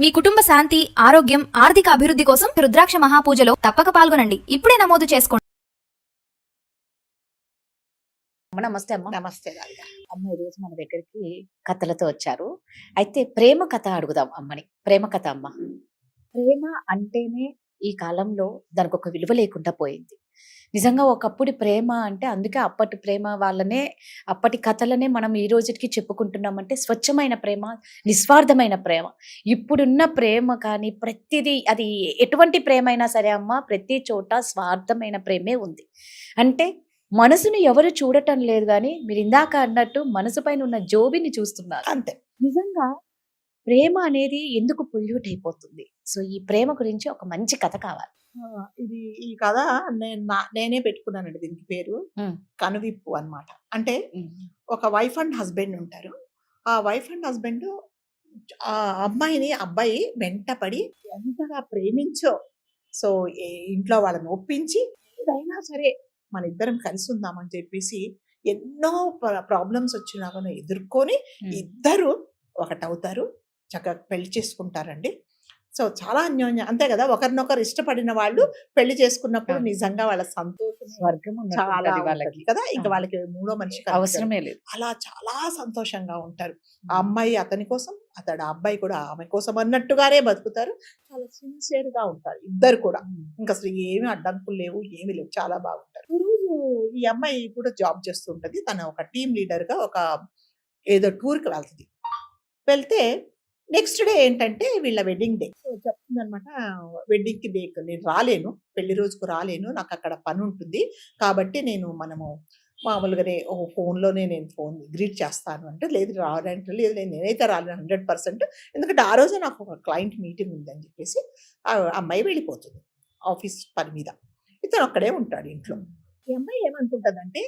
మీ కుటుంబ శాంతి, ఆరోగ్యం, ఆర్థిక అభివృద్ధి కోసం రుద్రాక్ష మహాపూజలో తప్పక పాల్గొనండి. ఇప్పుడే నమోదు చేసుకోండి. నమస్తే అమ్మ. నమస్తే రాధిక. అమ్మ ఈరోజు మన దగ్గరికి కథలతో వచ్చారు. అయితే ప్రేమ కథ అడుగుదాం అమ్మని. ప్రేమ కథ అమ్మ. ప్రేమ అంటేనే ఈ కాలంలో దానికి ఒక విలువ లేకుండా పోయింది. నిజంగా ఒకప్పుడు ప్రేమ అంటే అందుకే అప్పటి ప్రేమ వాళ్ళనే అప్పటి కథలనే మనం ఈ రోజుకి చెప్పుకుంటున్నామంటే స్వచ్ఛమైన ప్రేమ, నిస్వార్థమైన ప్రేమ. ఇప్పుడున్న ప్రేమ కానీ ప్రతిదీ అది ఎటువంటి ప్రేమ అయినా సరే అమ్మ, ప్రతి చోట స్వార్థమైన ప్రేమే ఉంది. అంటే మనసుని ఎవరు చూడటం లేదు కానీ మీరు ఇందాక అన్నట్టు మనసు పైన ఉన్న జోబిని చూస్తున్నారు. అంతే. నిజంగా ప్రేమ అనేది ఎందుకు పొల్యూట్ అయిపోతుంది? సో ఈ ప్రేమ గురించి ఒక మంచి కథ కావాలి. ఇది ఈ కథ నేనే పెట్టుకున్నానండి. దీనికి పేరు కనువిప్పు అన్నమాట. అంటే ఒక వైఫ్ అండ్ హస్బెండ్ ఉంటారు. ఆ వైఫ్ అండ్ హస్బెండ్ ఆ అబ్బాయి వెంటపడి ఎంతగా ప్రేమించో, సో ఇంట్లో వాళ్ళని ఒప్పించి ఏదైనా సరే మన ఇద్దరం కలిసి ఉందామని చెప్పేసి ఎన్నో ప్రాబ్లమ్స్ వచ్చినా కూడా ఎదుర్కొని ఇద్దరు ఒకటవుతారు, చక్కగా పెళ్లి చేసుకుంటారండి. సో చాలా అన్యోన్యం, అంతే కదా. ఒకరినొకరు ఇష్టపడిన వాళ్ళు పెళ్లి చేసుకున్నప్పుడు నిజంగా వాళ్ళ సంతోషం స్వర్గం చాలా వాళ్ళకి కదా. ఇంకా వాళ్ళకి మూడో మనిషి అవసరమే లేదు. అలా చాలా సంతోషంగా ఉంటారు. ఆ అమ్మాయి అతని కోసం, అతడు ఆ అబ్బాయి కూడా ఆమె కోసం అన్నట్టుగానే బతుకుతారు. చాలా సిన్సియర్ గా ఉంటారు ఇద్దరు కూడా. ఇంకా అసలు ఏమి అడ్డంకులు లేవు, ఏమి లేవు, చాలా బాగుంటారు. రోజు ఈ అమ్మాయి కూడా జాబ్ చేస్తుంటది. తన ఒక టీమ్ లీడర్ గా ఒక ఏదో టూర్ కి వెళ్తుంది. వెళ్తే నెక్స్ట్ డే ఏంటంటే వీళ్ళ వెడ్డింగ్ డే. సో చెప్తుంది అనమాట, వెడ్డింగ్ కి నేను రాలేను, పెళ్లి రోజుకు రాలేను, నాకు అక్కడ పని ఉంటుంది, కాబట్టి మనము మామూలుగానే ఫోన్లోనే నేను ఫోన్ గ్రీట్ చేస్తాను అంటే, లేదు రావాలంటే లేదు, నేనైతే రాలేను 100%, ఎందుకంటే ఆ రోజే నాకు ఒక క్లయింట్ మీటింగ్ ఉందని చెప్పేసి ఆ అమ్మాయి వెళ్ళిపోతుంది ఆఫీస్ పని మీద. ఇతను ఒక్కడే ఉంటాడు ఇంట్లో. ఈ అమ్మాయి ఏమనుకుంటుందంటే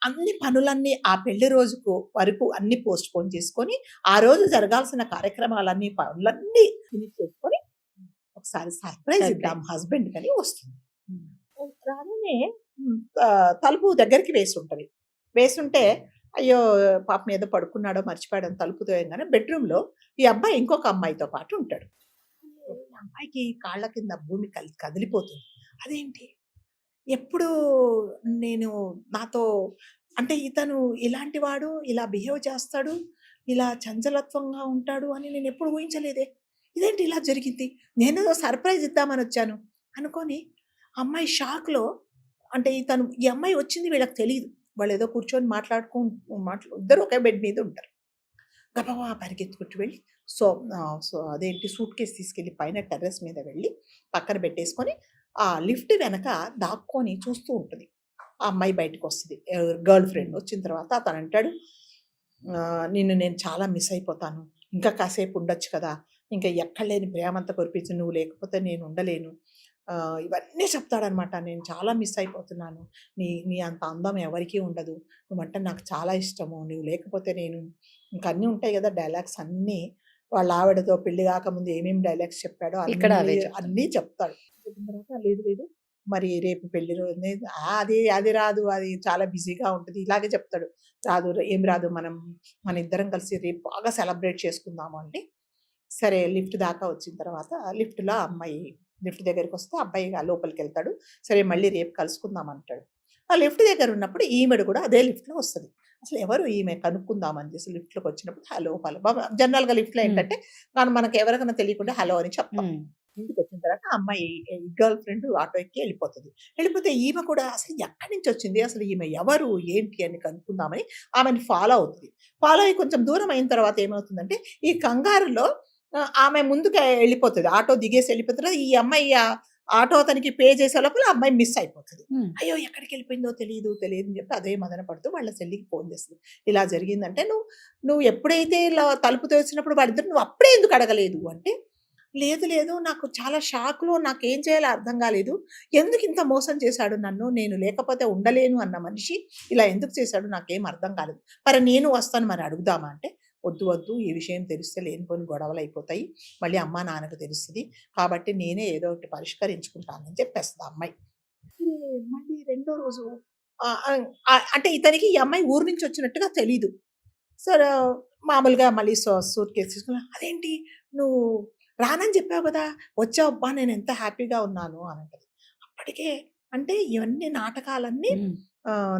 అన్ని పనులన్నీ ఆ పెళ్లి రోజుకు వరకు అన్ని పోస్ట్ పోన్ చేసుకొని ఆ రోజు జరగాల్సిన కార్యక్రమాలన్నీ పనులన్నీ ఫినిష్ చేసుకొని ఒకసారి సర్ప్రైజ్ ఇద్దాం హస్బెండ్ కని వస్తుంది. రాగానే తలుపు దగ్గరికి వేసుంటది. వేసుంటే అయ్యో పాప మీద పడుకున్నాడో మర్చిపోయాడని తలుపు తోయంగానే బెడ్రూమ్ లో ఈ అబ్బాయి ఇంకొక అమ్మాయితో పాటు ఉంటాడు. అమ్మాయికి కాళ్ళ కింద భూమి కదిలిపోతుంది. అదేంటి, ఎప్పుడు నేను నాతో అంటే ఇతను ఇలాంటి వాడు, ఇలా బిహేవ్ చేస్తాడు, ఇలా చంచలత్వంగా ఉంటాడు అని నేను ఎప్పుడు ఊహించలేదే, ఇదేంటి ఇలా జరిగింది, నేను సర్ప్రైజ్ ఇద్దామని వచ్చాను అనుకొని అమ్మాయి షాక్లో. అంటే ఈ అమ్మాయి వచ్చింది వీళ్ళకి తెలియదు. వాళ్ళు ఏదో కూర్చొని ఇద్దరు ఒకే బెడ్ మీద ఉంటారు. గబగబా పరిగెత్తుకుంటూ వెళ్ళి సో అదేంటి సూట్ కేసు తీసుకెళ్ళి పైన టెర్రస్ మీద వెళ్ళి పక్కన పెట్టేసుకొని ఆ లిఫ్ట్ వెనక దాక్కొని చూస్తూ ఉంటుంది. ఆ అమ్మాయి బయటకు వస్తుంది, గర్ల్ ఫ్రెండ్. వచ్చిన తర్వాత అతను అంటాడు, నిన్ను నేను చాలా మిస్ అయిపోతాను, ఇంకా కాసేపు ఉండొచ్చు కదా, ఇంకా ఎక్కడ లేని ప్రేమంతా కురిపించు, నువ్వు లేకపోతే నేను ఉండలేను, ఇవన్నీ చెప్తాడనమాట. నేను చాలా మిస్ అయిపోతున్నాను, నీ అంత అందం ఎవరికీ ఉండదు, నువ్వంటే నాకు చాలా ఇష్టము, నువ్వు లేకపోతే నేను, ఇంకా అన్నీ ఉంటాయి కదా డైలాగ్స్ అన్నీ. వాళ్ళ ఆవిడతో పెళ్లి కాకముందు ఏమేమి డైలాగ్స్ చెప్పాడో అన్నీ చెప్తాడు. చెప్పిన తర్వాత లేదు మరి రేపు పెళ్లి రోజు అది రాదు, అది చాలా బిజీగా ఉంటుంది, ఇలాగే చెప్తాడు. ఏం రాదు, మన ఇద్దరం కలిసి రేపు బాగా సెలబ్రేట్ చేసుకుందాము అంటే, సరే లిఫ్ట్ దాకా వచ్చిన తర్వాత లిఫ్ట్లో అమ్మాయి లిఫ్ట్ దగ్గరికి వస్తే అబ్బాయి లోపలికి వెళ్తాడు. సరే మళ్ళీ రేపు కలుసుకుందాం అంటాడు. ఆ లిఫ్ట్ దగ్గర ఉన్నప్పుడు ఈమెడు కూడా అదే లిఫ్ట్లో వస్తుంది. అసలు ఎవరు ఈమె కనుక్కుందామని చేసి లిఫ్ట్లోకి వచ్చినప్పుడు హలో జనరల్గా లిఫ్ట్లో ఏంటంటే మనకు ఎవరికైనా తెలియకుండా హలో అని చెప్తాం. ఇంటికి వచ్చిన తర్వాత అమ్మాయి గర్ల్ ఫ్రెండ్ ఆటో ఎక్కి వెళ్ళిపోతే ఈమె కూడా అసలు ఎక్కడి నుంచి వచ్చింది, అసలు ఈమె ఎవరు ఏంటి అని కనుక్కుందామని ఆమెను ఫాలో అవుతుంది. ఫాలో అయ్యి కొంచెం దూరం అయిన తర్వాత ఏమవుతుందంటే, ఈ కంగారులో ఆమె ముందుకు వెళ్ళిపోతుంది, ఆటో దిగేసి వెళ్ళిపోతుంది. ఈ అమ్మాయి ఆటో అతనికి పే చేసే లోపల అమ్మాయి మిస్ అయిపోతుంది. అయ్యో ఎక్కడికి వెళ్ళిపోయిందో తెలియదు అని చెప్పి అదే మదన పడుతూ వాళ్ళ చెల్లికి ఫోన్ చేస్తుంది. ఇలా జరిగిందంటే, నువ్వు ఎప్పుడైతే ఇలా తలుపు తోసినప్పుడు వాడిద్దరు నువ్వు అప్పుడే ఎందుకు అడగలేదు అంటే, లేదు నాకు చాలా షాక్లో, నాకేం చేయాలో అర్థం కాలేదు, ఎందుకు ఇంత మోసం చేశాడు నన్ను, నేను లేకపోతే ఉండలేను అన్న మనిషి ఇలా ఎందుకు చేశాడు నాకేం అర్థం కాలేదు, మరి నేను వస్తాను, మరి అడుగుదామా అంటే, వద్దు ఈ విషయం తెలిస్తే లేనిపోని గొడవలు అయిపోతాయి, మళ్ళీ అమ్మా నాన్నకు తెలుస్తుంది, కాబట్టి నేనే ఏదో ఒకటి పరిష్కరించుకుంటానని చెప్పేస్తుంది అమ్మాయి. మళ్ళీ రెండో రోజు అంటే ఇతనికి ఈ అమ్మాయి ఊరు నుంచి వచ్చినట్టుగా తెలీదు. సరే మామూలుగా మళ్ళీ సూట్ కేసు తీసుకున్నా, అదేంటి నువ్వు రానని చెప్పావు కదా, వచ్చావు అబ్బా, నేను ఎంత హ్యాపీగా ఉన్నాను అని అంటది. అప్పటికే అంటే ఇవన్నీ నాటకాలన్నీ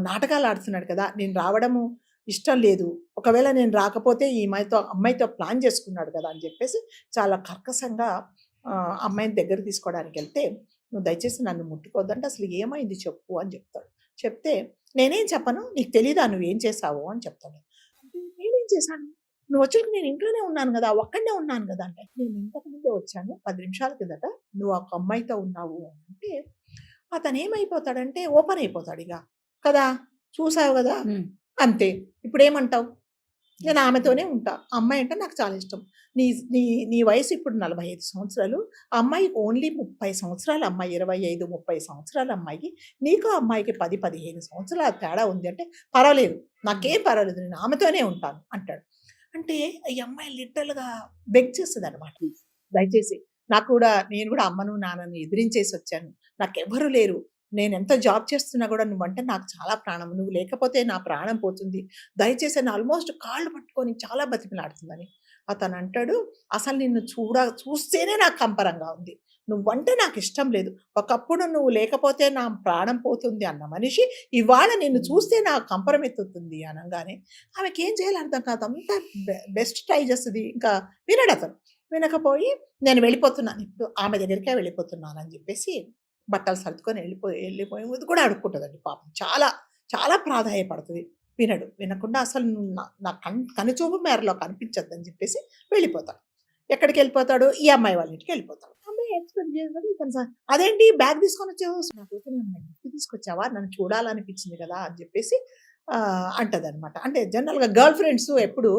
నాటకాలు ఆడుతున్నాడు కదా, నేను రావడము ఇష్టం లేదు, ఒకవేళ నేను రాకపోతే ఈ అమ్మాయితో ప్లాన్ చేసుకున్నాడు కదా అని చెప్పేసి చాలా కర్కశంగా అమ్మాయిని దగ్గర తీసుకోవడానికి వెళ్తే, నువ్వు దయచేసి నన్ను ముట్టుకోవద్దంటే అసలు ఏమైంది చెప్పు అని చెప్తాడు. చెప్తే నేనేం చెప్పను, నీకు తెలీదా నువ్వేం చేసావు అని చెప్తాడు. అంటే నేనేం చేశాను, నువ్వు వచ్చాక నేను ఇంట్లోనే ఉన్నాను కదా, ఒక్కడనే ఉన్నాను కదా అంటే, నేను ఇంతకు ముందే వచ్చాను 10 నిమిషాల కిందట, నువ్వు ఒక అమ్మాయితో ఉన్నావు అంటే అతను ఏమైపోతాడంటే ఓపెన్ అయిపోతాడు ఇక, కదా చూసావు కదా అంతే, ఇప్పుడు ఏమంటావు, నేను ఆమెతోనే ఉంటా, ఆ అమ్మాయి అంటే నాకు చాలా ఇష్టం, నీ నీ నీ వయసు ఇప్పుడు 45 సంవత్సరాలు, ఆ అమ్మాయికి ఓన్లీ 30 సంవత్సరాల అమ్మాయి, 25-30 సంవత్సరాల అమ్మాయికి, నీకు ఆ అమ్మాయికి 10-15 సంవత్సరాల తేడా ఉంది అంటే పర్వాలేదు, నాకేం పర్వాలేదు, నేను ఆమెతోనే ఉంటాను అంటాడు. అంటే ఈ అమ్మాయి లిటరల్గా బెగ్ చేస్తుంది అనమాట, దయచేసి నేను కూడా అమ్మను నాన్నను ఎదిరించేసి వచ్చాను, నాకెవ్వరూ లేరు, నేను ఎంత జాబ్ చేస్తున్నా కూడా నువ్వంటే నాకు చాలా ప్రాణం, నువ్వు లేకపోతే నా ప్రాణం పోతుంది, దయచేసి అని ఆల్మోస్ట్ కాళ్ళు పట్టుకొని చాలా బతికిలాడుతుందని. అతను అంటాడు, అసలు నిన్ను చూస్తేనే నాకు కంపరంగా ఉంది, నువ్వంటే నాకు ఇష్టం లేదు, ఒకప్పుడు నువ్వు లేకపోతే నా ప్రాణం పోతుంది అన్న మనిషి ఇవాళ నిన్ను చూస్తే నాకు కంపరం ఎత్తుతుంది అనగానే ఆమెకి ఏం చేయాలి అర్థం కాదు, అంతా బెస్ట్ ట్రై చేస్తుంది. ఇంకా వినడు అతను, వినకపోయి నేను వెళ్ళిపోతున్నాను, ఇప్పుడు ఆమె దగ్గరికే వెళ్ళిపోతున్నాను అని చెప్పేసి బట్టలు సర్దుకొని వెళ్ళిపోయి కూడా అడుక్కుంటుందండి పాపం, చాలా చాలా ప్రాధాయపడుతుంది. వినకుండా అసలు నువ్వు నా కనుచూపు మేరలో కనిపించద్దని చెప్పేసి వెళ్ళిపోతాడు. ఎక్కడికి వెళ్ళిపోతాడు, ఈ అమ్మాయి వాళ్ళ ఇంటికి వెళ్ళిపోతాడు. అమ్మాయి ఎక్స్పెక్ట్ చేయదు ఇతను, అదేంటి బ్యాగ్ తీసుకొని వచ్చావు, నా కోసం ఏమైనా గిఫ్ట్ తీసుకొచ్చావా, నన్ను చూడాలనిపించింది కదా అని చెప్పేసి అంటదనమాట. అంటే జనరల్గా గర్ల్ ఫ్రెండ్స్ ఎప్పుడు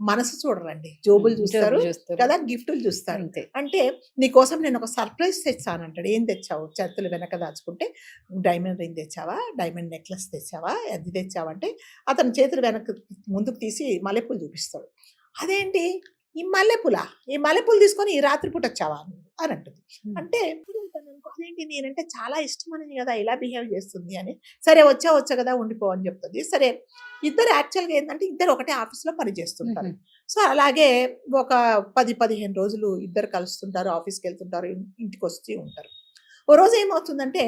మనసు చూడరండి, జోబులు చూస్తారు కదా, గిఫ్టులు చూస్తారు. అంటే నీకోసం నేను ఒక సర్ప్రైజ్ తెచ్చాను అంటాడు. ఏం తెచ్చావు, చేతులు వెనక దాచుకుంటే డైమండ్ రింగ్ తెచ్చావా, డైమండ్ నెక్లెస్ తెచ్చావా, అది తెచ్చావా అంటే అతని చేతులు వెనక ముందుకు తీసి మల్లెపూలు చూపిస్తాడు. అదేంటి ఈ మల్లెపూలు తీసుకొని ఈ రాత్రిపూట వచ్చావా అని అంటుంది. అంటే అదేంటి నేనంటే చాలా ఇష్టమని కదా ఇలా బిహేవ్ చేస్తుంది అని, సరే వచ్చా కదా ఉండిపో అని చెప్తుంది. సరే ఇద్దరు యాక్చువల్గా ఏంటంటే ఇద్దరు ఒకటే ఆఫీస్లో పనిచేస్తుంటారు. సో అలాగే ఒక 10-15 రోజులు ఇద్దరు కలుస్తుంటారు, ఆఫీస్కి వెళ్తుంటారు, ఇంటికి వస్తూ ఉంటారు. ఓ రోజు ఏమవుతుందంటే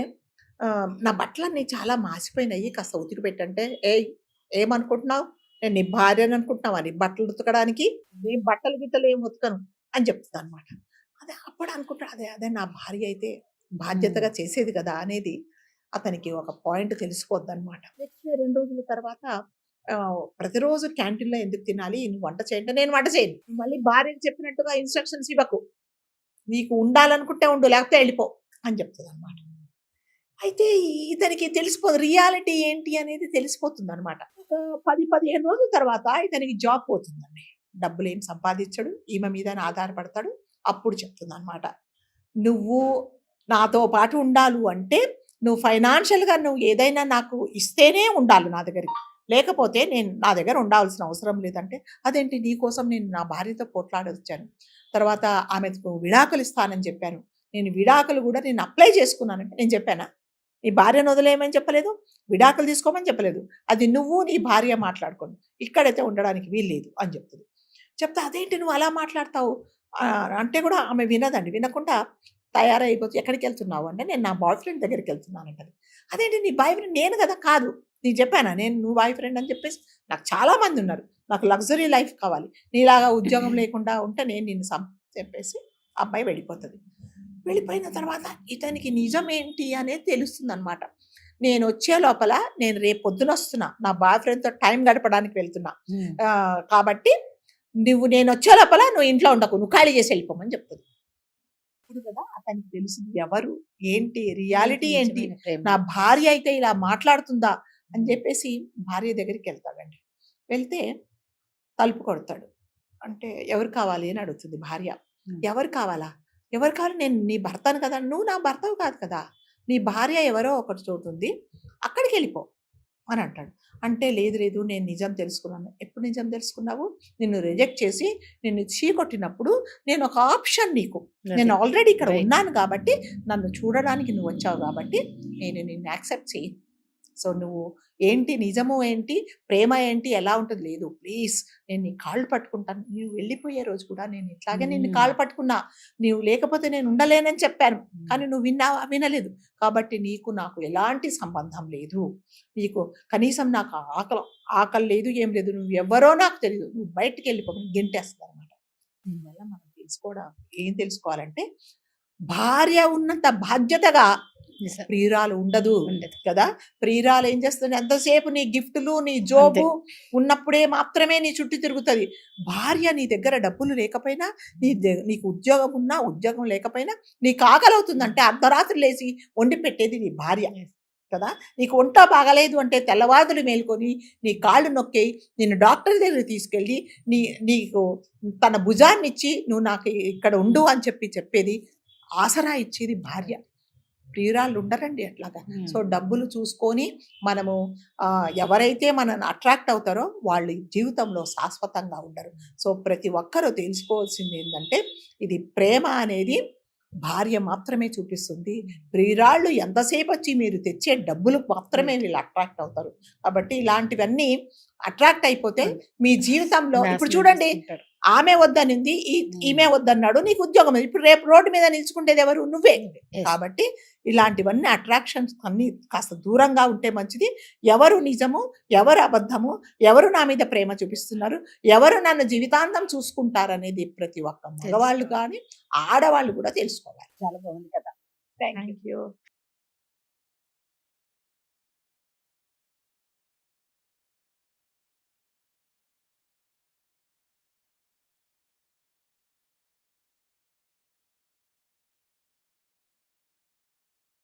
నా బట్టలన్నీ చాలా మాసిపోయినాయి, కాస్త ఉతికి పెట్టంటే, ఏమనుకుంటున్నావు, నేను నీ భార్యని అనుకుంటున్నావా నీ బట్టలు ఉతకడానికి, నీ బట్టలు గిట్టలు ఏం ఉతకను అని చెప్తుంది అనమాట. అదే అప్పుడు అనుకుంటా, అదే నా భార్య అయితే బాధ్యతగా చేసేది కదా అనేది అతనికి ఒక పాయింట్ తెలిసిపోద్ది అనమాట. నెక్స్ట్ 2 రోజుల తర్వాత ప్రతిరోజు క్యాంటీన్లో ఎందుకు తినాలి, నువ్వు వంట చేయంటే నేను వంట చేయను, మళ్ళీ భార్యకి చెప్పినట్టుగా ఇన్స్ట్రక్షన్స్ ఇవ్వకు, నీకు ఉండాలనుకుంటే ఉండు లేకపోతే వెళ్ళిపో అని చెప్తుంది అనమాట. అయితే ఇతనికి తెలిసిపోదు రియాలిటీ ఏంటి అనేది తెలిసిపోతుంది అనమాట. ఒక 10-15 రోజుల తర్వాత ఇతనికి జాబ్ పోతుందండి, డబ్బులు ఏం సంపాదించడు, ఈమె మీద ఆధారపడతాడు. అప్పుడు చెప్తుంది అనమాట, నువ్వు నాతో పాటు ఉండాలి అంటే నువ్వు ఫైనాన్షియల్గా నువ్వు ఏదైనా నాకు ఇస్తేనే ఉండాలి నా దగ్గరికి, లేకపోతే నేను నా దగ్గర ఉండాల్సిన అవసరం లేదంటే, అదేంటి నీకోసం నేను నా భార్యతో పోట్లాడొచ్చాను, తర్వాత ఆమెకు విడాకులు ఇస్తానని చెప్పాను, నేను విడాకులు కూడా నేను అప్లై చేసుకున్నానంటే నేను చెప్పానా, నీ భార్యను వదిలేయమని చెప్పలేదు, విడాకులు తీసుకోమని చెప్పలేదు, అది నువ్వు నీ భార్య మాట్లాడుకోండి, ఇక్కడైతే ఉండడానికి వీల్లేదు అని చెప్తుంది. చెప్తే అదేంటి నువ్వు అలా మాట్లాడతావు అంటే కూడా ఆమె వినదండి. వినకుండా తయారైపోతే ఎక్కడికి వెళ్తున్నావు అంటే, నేను నా బాయ్ ఫ్రెండ్ దగ్గరికి వెళ్తున్నానంటది. అదేంటి నీ బాయ్ ఫ్రెండ్ నేను కదా, కాదు నీకు చెప్పానా నేను నువ్వు బాయ్ ఫ్రెండ్ అని చెప్పేసి, నాకు చాలా మంది ఉన్నారు, నాకు లగ్జరీ లైఫ్ కావాలి, నీలాగా ఉద్యోగం లేకుండా ఉంటే నేను నిన్ను చెప్పేసి అబ్బాయి వెళ్ళిపోతుంది. వెళ్ళిపోయిన తర్వాత ఇతనికి నిజం ఏంటి అనేది తెలుస్తుంది అనమాట. నేను వచ్చే లోపల నేను రేపు పొద్దున వస్తున్నా, నా బాయ్ ఫ్రెండ్తో టైం గడపడానికి వెళ్తున్నా, కాబట్టి నేను వచ్చే లోపల నువ్వు ఇంట్లో ఉండకు, నువ్వు ఖాళీ చేసి వెళ్ళిపోమని చెప్తుంది. ఇప్పుడు కదా అతనికి తెలుస్తుంది ఎవరు ఏంటి, రియాలిటీ ఏంటి, నా భార్య అయితే ఇలా మాట్లాడుతుందా అని చెప్పేసి భార్య దగ్గరికి వెళ్తాడండి. వెళ్తే తలుపు కొడతాడు. అంటే ఎవరు కావాలి అని అడుగుతుంది భార్య. ఎవరు కావాలా, నేను నీ భర్తను కదా, నువ్వు నా భర్తవు కాదు కదా, నీ భార్య ఎవరో ఒకటి చోటుంది, అక్కడికి వెళ్ళిపో అని అంటాడు. అంటే లేదు నేను నిజం తెలుసుకున్నాను. ఎప్పుడు నిజం తెలుసుకున్నావు, నిన్ను రిజెక్ట్ చేసి నిన్ను చీకొట్టినప్పుడు నేను ఒక ఆప్షన్ నీకు, నేను ఆల్రెడీ ఇక్కడ ఉన్నాను కాబట్టి, నన్ను చూడడానికి నువ్వు వచ్చావు కాబట్టి నేను నిన్ను యాక్సెప్ట్ చేయను, సో నువ్వు ఏంటి నిజము ఏంటి, ప్రేమ ఏంటి, ఎలా ఉంటుంది లేదు, ప్లీజ్ నేను నీ కాళ్ళు పట్టుకుంటాను. నువ్వు వెళ్ళిపోయే రోజు కూడా నేను ఇట్లాగే నిన్ను కాళ్ళు పట్టుకున్నా, నీవు లేకపోతే నేను ఉండలేనని చెప్పాను, కానీ నువ్వు విన్నావా? వినలేదు. కాబట్టి నీకు నాకు ఎలాంటి సంబంధం లేదు, నీకు కనీసం నాకు ఆకలి లేదు, ఏం లేదు, నువ్వు ఎవరో నాకు తెలియదు, నువ్వు బయటికి వెళ్ళిపోయి గెంటేస్తావు అనమాట. దీనివల్ల మనం ఏం తెలుసుకోవాలంటే భార్య ఉన్నంత బాధ్యతగా ప్రియురాలు ఉండదు కదా. ప్రియురాలు ఏం చేస్తుంది, ఎంతసేపు నీ గిఫ్టులు నీ జోబు ఉన్నప్పుడే మాత్రమే నీ చుట్టూ తిరుగుతుంది. భార్య నీ దగ్గర డబ్బులు లేకపోయినా, నీకు ఉద్యోగం ఉన్నా ఉద్యోగం లేకపోయినా, నీకు ఆకలి అవుతుందంటే అర్ధరాత్రి లేచి వండి పెట్టేది నీ భార్య కదా. నీకు ఒంట బాగలేదు అంటే తెల్లవారులు మేల్కొని నీ కాళ్ళు నొక్కి నిన్ను డాక్టర్ దగ్గరికి తీసుకెళ్ళి నీకు తన భుజాన్ని ఇచ్చి నువ్వు నాకు ఇక్కడ ఉండు అని చెప్పేది, ఆసరా ఇచ్చేది భార్య. ప్రియురాళ్ళు ఉండరండి అట్లాగా. సో డబ్బులు చూసుకొని మనము ఎవరైతే మనల్ని అట్రాక్ట్ అవుతారో వాళ్ళు జీవితంలో శాశ్వతంగా ఉండరు. సో ప్రతి ఒక్కరూ తెలుసుకోవాల్సింది ఏంటంటే, ఇది ప్రేమ అనేది భార్య మాత్రమే చూపిస్తుంది. ప్రియురాళ్ళు ఎంతసేపు వచ్చి మీరు తెచ్చే డబ్బులు మాత్రమే వీళ్ళు అట్రాక్ట్ అవుతారు. కాబట్టి ఇలాంటివన్నీ అట్రాక్ట్ అయిపోతే మీ జీవితంలో, ఇప్పుడు చూడండి, ఆమె వద్దనింది, ఈమె వద్దన్నాడు, నీకు ఉద్యోగం, ఇప్పుడు రేపు రోడ్డు మీద నిలుచుకుంటేది ఎవరు? నువ్వే. కాబట్టి ఇలాంటివన్నీ అట్రాక్షన్స్ అన్ని కాస్త దూరంగా ఉంటే మంచిది. ఎవరు నిజము, ఎవరు అబద్ధము, ఎవరు నా మీద ప్రేమ చూపిస్తున్నారు, ఎవరు నన్ను జీవితాంతం చూసుకుంటారనేది ప్రతి ఒక్క మగవాళ్ళు కానీ ఆడవాళ్ళు కూడా తెలుసుకోవాలి. చాలా బాగుంది కదా. Thank you.